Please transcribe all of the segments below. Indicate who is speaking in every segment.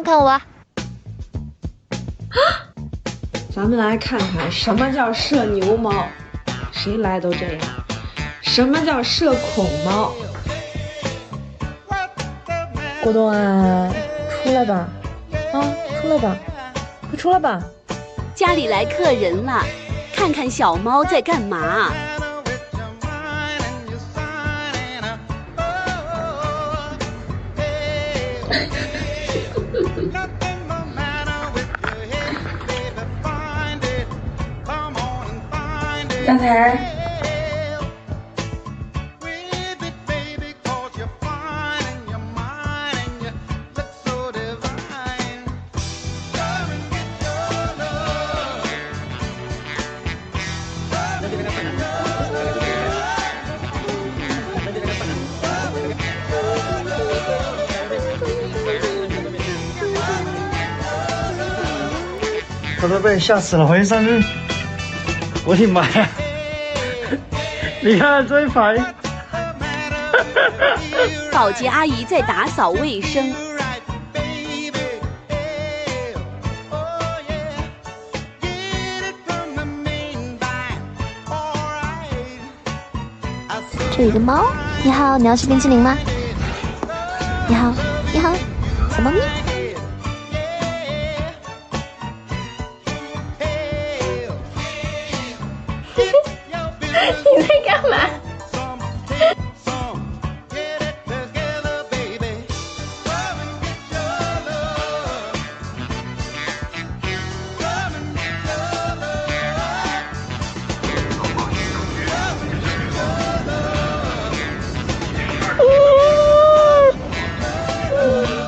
Speaker 1: 看看我啊！
Speaker 2: 咱们来看看什么叫射牛猫，谁来都这样。什么叫射孔猫？
Speaker 3: 果冻，出来吧！啊，出来吧！快出来吧！
Speaker 4: 家里来客人了，看看小猫在干嘛。
Speaker 3: 大才，
Speaker 5: 我都被吓死了，回生日！我的妈呀！你看这一排，
Speaker 4: 保洁阿姨在打扫卫生。
Speaker 1: 这里的猫，你好，你要吃冰淇淋吗？你好，你好，小猫咪。
Speaker 3: 你在干嘛？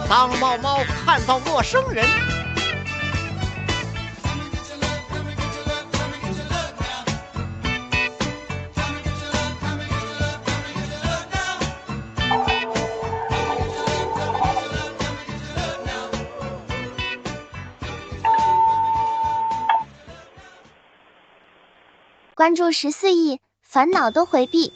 Speaker 6: 当猫猫看到陌生人，
Speaker 1: 关注14亿，烦恼都回避。